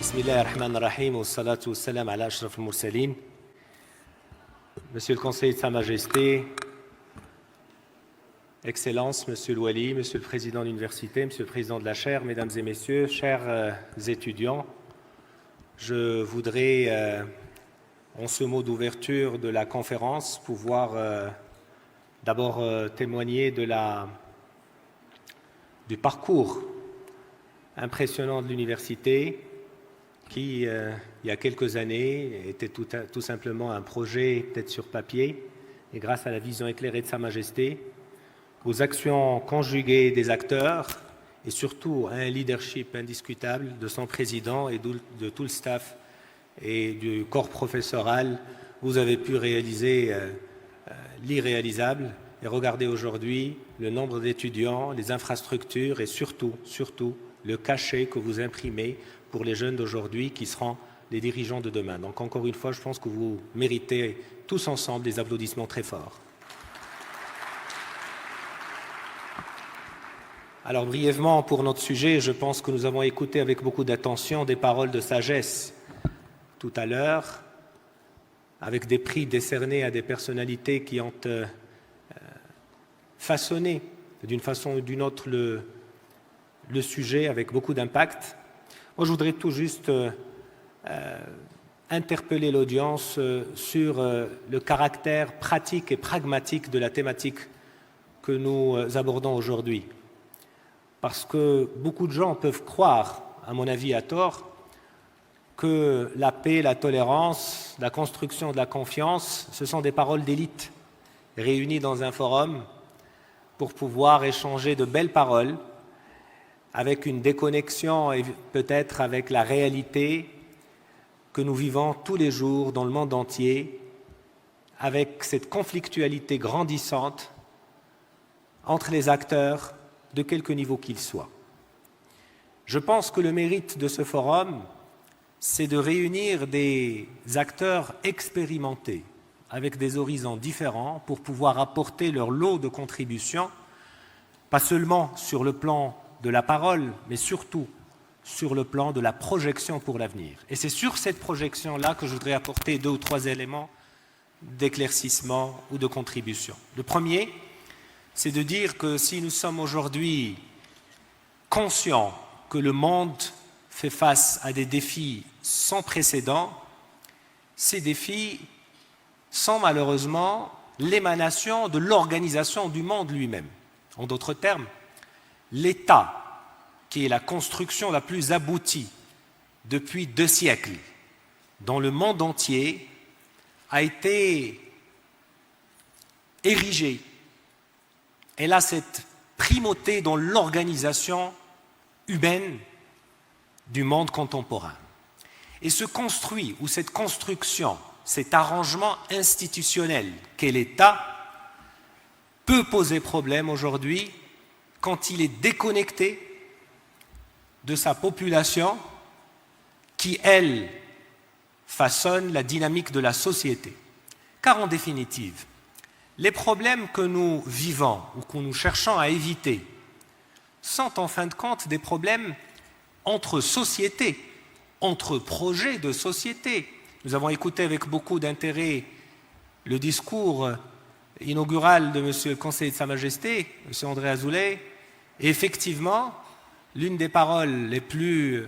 بسم الله الرحمن الرحيم والصلاة والسلام على أشرف المرسلين. Monsieur le Conseiller de Sa Majesté, Excellences, Monsieur le Wali, Monsieur le Président de l'Université, Monsieur le Président de la Chaire, Mesdames et Messieurs, chers étudiants, je voudrais, en ce mot d'ouverture de la conférence, pouvoir d'abord témoigner du parcours impressionnant de l'université qui, il y a quelques années, était tout simplement un projet peut-être sur papier, et grâce à la vision éclairée de Sa Majesté, aux actions conjuguées des acteurs, et surtout à un leadership indiscutable de son président et de tout le staff et du corps professoral, vous avez pu réaliser l'irréalisable. Et regardez aujourd'hui le nombre d'étudiants, les infrastructures et surtout le cachet que vous imprimez pour les jeunes d'aujourd'hui qui seront les dirigeants de demain. Donc encore une fois, je pense que vous méritez tous ensemble des applaudissements très forts. Alors brièvement, pour notre sujet, je pense que nous avons écouté avec beaucoup d'attention des paroles de sagesse tout à l'heure, avec des prix décernés à des personnalités qui ont façonné d'une façon ou d'une autre le sujet avec beaucoup d'impact. Moi, je voudrais tout juste interpeller l'audience sur le caractère pratique et pragmatique de la thématique que nous abordons aujourd'hui. Parce que beaucoup de gens peuvent croire, à mon avis à tort, que la paix, la tolérance, la construction de la confiance, ce sont des paroles d'élite réunies dans un forum pour pouvoir échanger de belles paroles avec une déconnexion et peut-être avec la réalité que nous vivons tous les jours dans le monde entier, avec cette conflictualité grandissante entre les acteurs de quelque niveau qu'ils soient. Je pense que le mérite de ce forum, c'est de réunir des acteurs expérimentés avec des horizons différents pour pouvoir apporter leur lot de contributions, pas seulement sur le plan de la parole, mais surtout sur le plan de la projection pour l'avenir. Et c'est sur cette projection-là que je voudrais apporter 2 ou 3 éléments d'éclaircissement ou de contribution. Le premier, c'est de dire que si nous sommes aujourd'hui conscients que le monde fait face à des défis sans précédent, ces défis sont malheureusement l'émanation de l'organisation du monde lui-même. En d'autres termes, l'État, qui est la construction la plus aboutie depuis 2 siècles dans le monde entier, a été érigé. Elle a cette primauté dans l'organisation humaine du monde contemporain. Et ce construit, ou cette construction, cet arrangement institutionnel qu'est l'État, peut poser problème aujourd'hui quand il est déconnecté de sa population qui, elle, façonne la dynamique de la société. Car en définitive, les problèmes que nous vivons ou que nous cherchons à éviter sont en fin de compte des problèmes entre sociétés, entre projets de société. Nous avons écouté avec beaucoup d'intérêt le discours inaugural de Monsieur le Conseiller de Sa Majesté, Monsieur André Azoulay, et effectivement, l'une des paroles les plus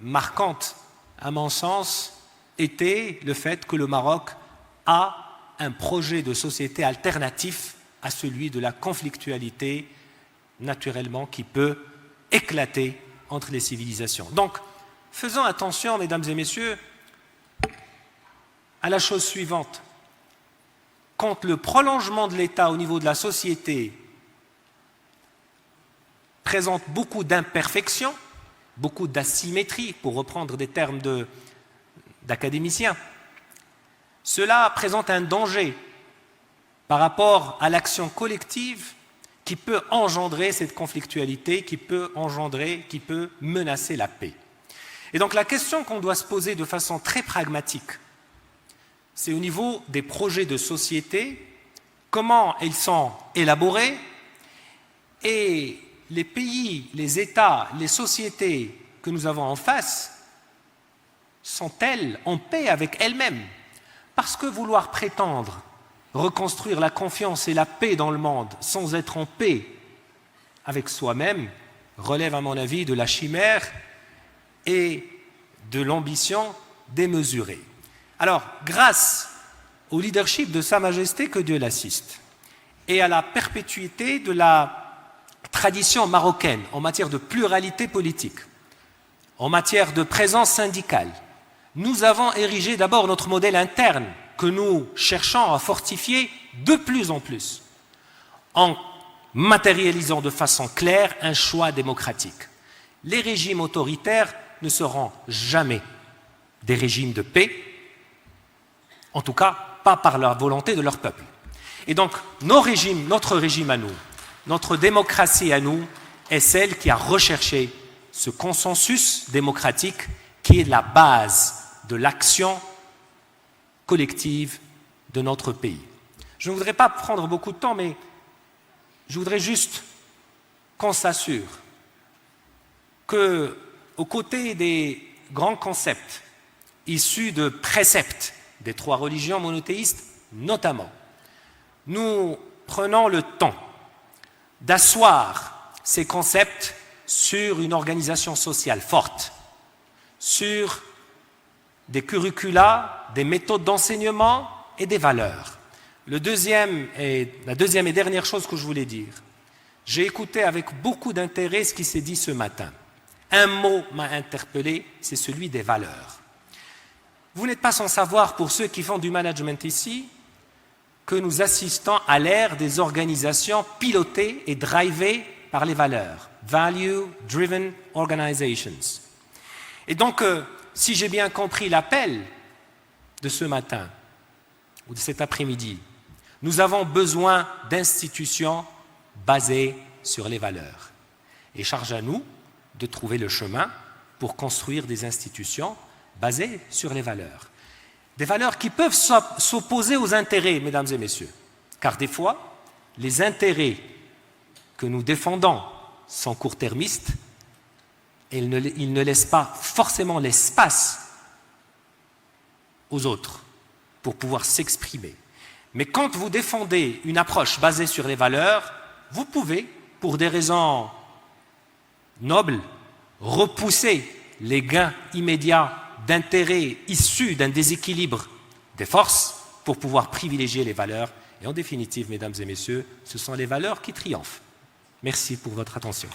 marquantes, à mon sens, était le fait que le Maroc a un projet de société alternatif à celui de la conflictualité, naturellement, qui peut éclater entre les civilisations. Donc, faisons attention, mesdames et messieurs, à la chose suivante. Quand le prolongement de l'État au niveau de la société présente beaucoup d'imperfections, beaucoup d'asymétrie, pour reprendre des termes d'académiciens, cela présente un danger par rapport à l'action collective qui peut engendrer cette conflictualité, qui peut menacer la paix. Et donc la question qu'on doit se poser de façon très pragmatique, c'est au niveau des projets de société, comment ils sont élaborés et les pays, les États, les sociétés que nous avons en face sont-elles en paix avec elles-mêmes? Parce que vouloir prétendre reconstruire la confiance et la paix dans le monde sans être en paix avec soi-même relève, à mon avis, de la chimère et de l'ambition démesurée. Alors, grâce au leadership de Sa Majesté, que Dieu l'assiste, et à la perpétuité de la tradition marocaine en matière de pluralité politique, en matière de présence syndicale, nous avons érigé d'abord notre modèle interne que nous cherchons à fortifier de plus en plus, en matérialisant de façon claire un choix démocratique. Les régimes autoritaires ne seront jamais des régimes de paix, en tout cas pas par la volonté de leur peuple. Et donc notre régime à nous, notre démocratie à nous, est celle qui a recherché ce consensus démocratique qui est la base de l'action collective de notre pays. Je ne voudrais pas prendre beaucoup de temps, mais je voudrais juste qu'on s'assure qu'aux côtés des grands concepts issus de préceptes des trois religions monothéistes, notamment, nous prenons le temps d'asseoir ces concepts sur une organisation sociale forte, sur des curricula, des méthodes d'enseignement et des valeurs. La deuxième et dernière chose que je voulais dire, j'ai écouté avec beaucoup d'intérêt ce qui s'est dit ce matin. Un mot m'a interpellé, c'est celui des valeurs. Vous n'êtes pas sans savoir, pour ceux qui font du management ici, que nous assistons à l'ère des organisations pilotées et drivées par les valeurs. Value-driven organizations. Et donc, si j'ai bien compris l'appel de ce matin ou de cet après-midi, nous avons besoin d'institutions basées sur les valeurs. Et charge à nous de trouver le chemin pour construire des institutions basées sur les valeurs. Des valeurs qui peuvent s'opposer aux intérêts, mesdames et messieurs. Car des fois, les intérêts que nous défendons sont court-termistes et ils ne laissent pas forcément l'espace aux autres pour pouvoir s'exprimer. Mais quand vous défendez une approche basée sur les valeurs, vous pouvez, pour des raisons nobles, repousser les gains immédiats d'intérêts issus d'un déséquilibre des forces pour pouvoir privilégier les valeurs. Et en définitive, mesdames et messieurs, ce sont les valeurs qui triomphent. Merci pour votre attention.